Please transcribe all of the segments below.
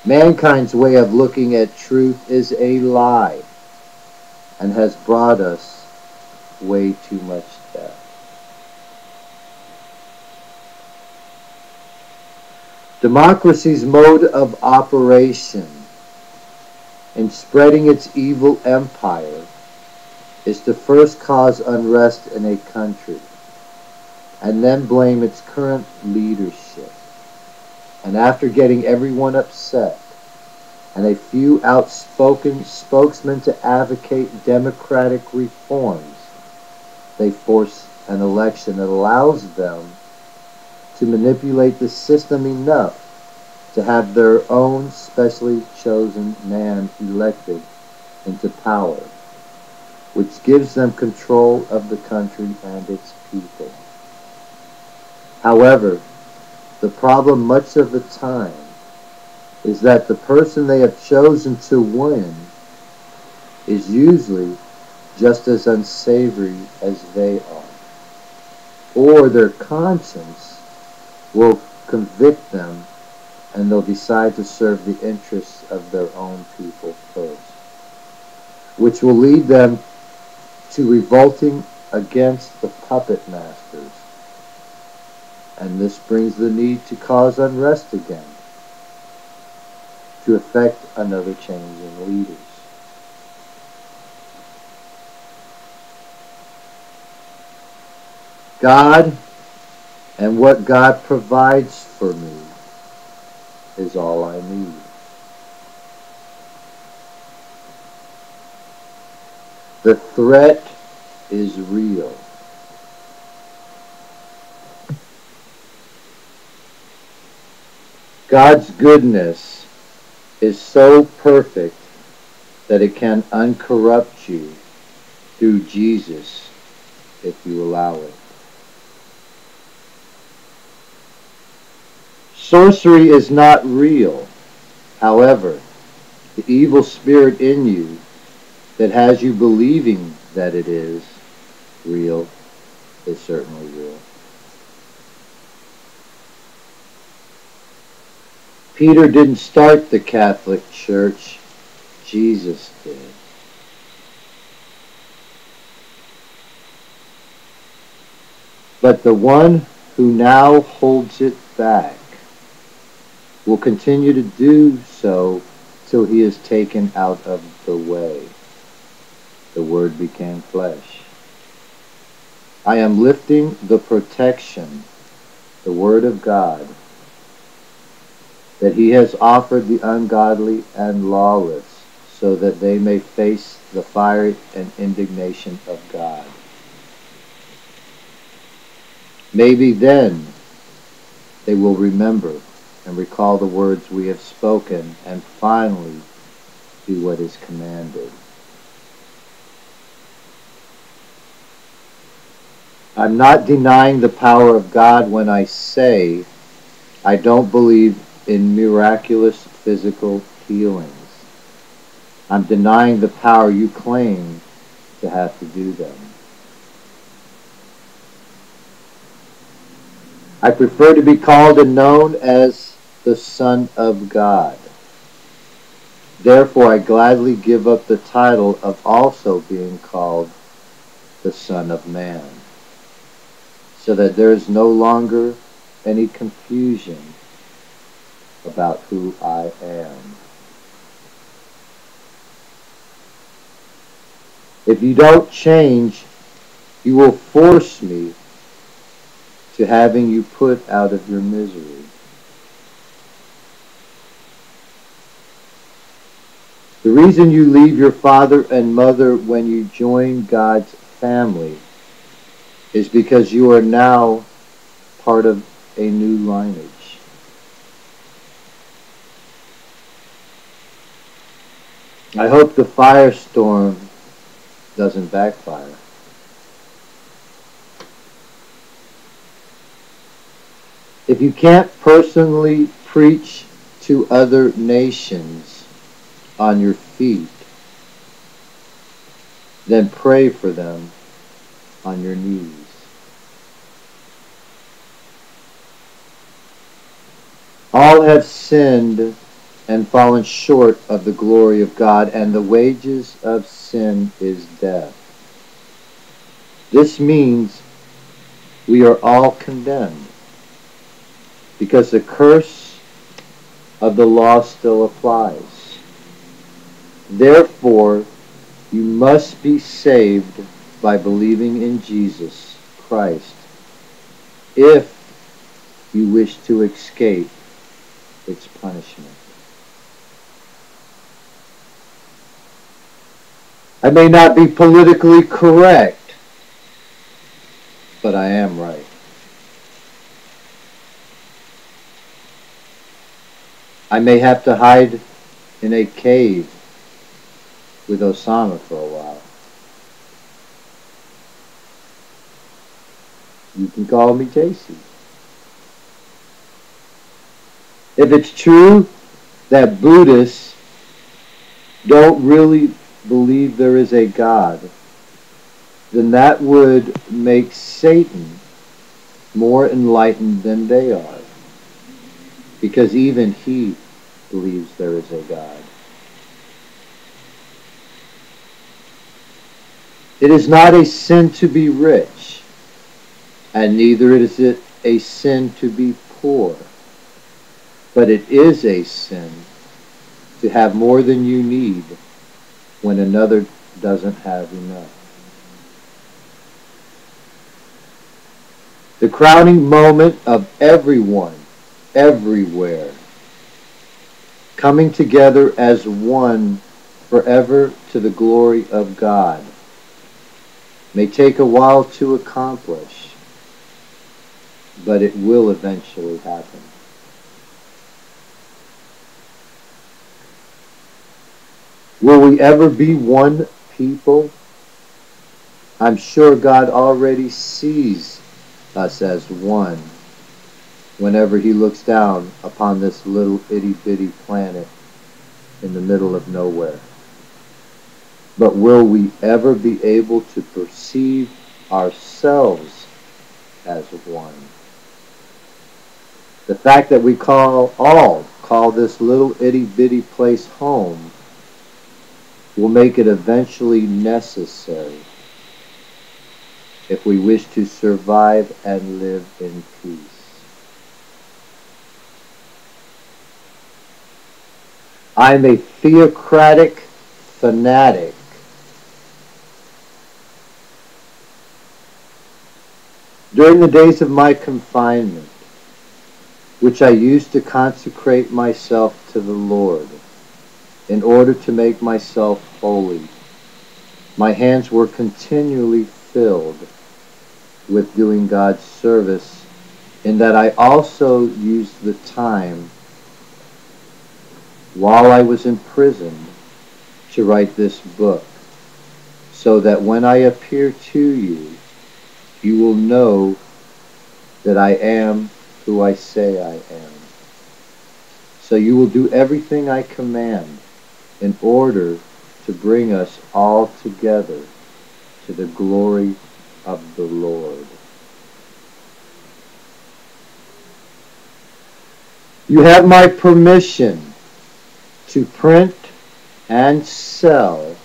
Mankind's way of looking at truth is a lie and has brought us way too much death. Democracy's mode of operation in spreading its evil empire is to first cause unrest in a country and then blame its current leadership. And after getting everyone upset and a few outspoken spokesmen to advocate democratic reforms, they force an election that allows them to manipulate the system enough to have their own specially chosen man elected into power, which gives them control of the country and its people. However, the problem much of the time is that the person they have chosen to win is usually just as unsavory as they are, or their conscience will convict them and they'll decide to serve the interests of their own people first, which will lead them to revolting against the puppet masters. And this brings the need to cause unrest again, to effect another change in leaders. God and what God provides for me is all I need. The threat is real. God's goodness is so perfect that it can uncorrupt you through Jesus if you allow it. Sorcery is not real. However, the evil spirit in you that has you believing that it is real is certainly real. Peter didn't start the Catholic Church, Jesus did. But the one who now holds it back will continue to do so till he is taken out of the way. The Word became flesh. I am lifting the protection, the Word of God, that he has offered the ungodly and lawless, so that they may face the fire and indignation of God. Maybe then they will remember and recall the words we have spoken and finally do what is commanded. I'm not denying the power of God when I say I don't believe in miraculous physical healings. I'm denying the power you claim to have to do them. I prefer to be called and known as the Son of God. Therefore, I gladly give up the title of also being called the Son of Man, so that there is no longer any confusion about who I am. If you don't change, you will force me to having you put out of your misery. The reason you leave your father and mother when you join God's family is because you are now part of a new lineage. I hope the firestorm doesn't backfire. If you can't personally preach to other nations on your feet, then pray for them on your knees. All have sinned and fallen short of the glory of God, and the wages of sin is death. This means we are all condemned, because the curse of the law still applies. Therefore, you must be saved by believing in Jesus Christ if you wish to escape its punishment. I may not be politically correct, but I am right. I may have to hide in a cave with Osama for a while. You can call me JC. If it's true that Buddhists don't really believe there is a God, then that would make Satan more enlightened than they are, because even he believes there is a God. It is not a sin to be rich, and neither is it a sin to be poor, but it is a sin to have more than you need when another doesn't have enough. The crowning moment of everyone, everywhere, coming together as one forever to the glory of God, may take a while to accomplish, but it will eventually happen. Will we ever be one people? I'm sure God already sees us as one whenever he looks down upon this little itty-bitty planet in the middle of nowhere. But will we ever be able to perceive ourselves as one? The fact that we call this little itty-bitty place home will make it eventually necessary if we wish to survive and live in peace. I'm a theocratic fanatic. During the days of my confinement, which I used to consecrate myself to the Lord in order to make myself holy, my hands were continually filled with doing God's service, in that I also used the time while I was imprisoned to write this book, so that when I appear to you, you will know that I am who I say I am. So you will do everything I command in order to bring us all together to the glory of the Lord. You have my permission to print and sell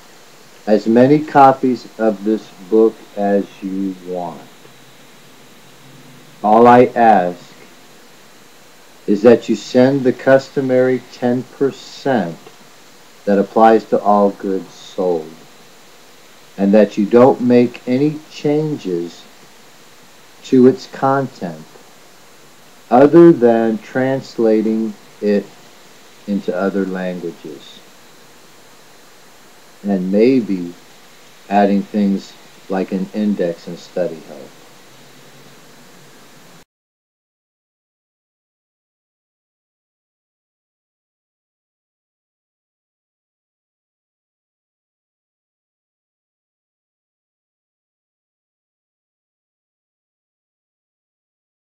as many copies of this book as you want. All I ask is that you send the customary 10% that applies to all goods sold, and that you don't make any changes to its content other than translating it into other languages, and maybe adding things like an index and study help.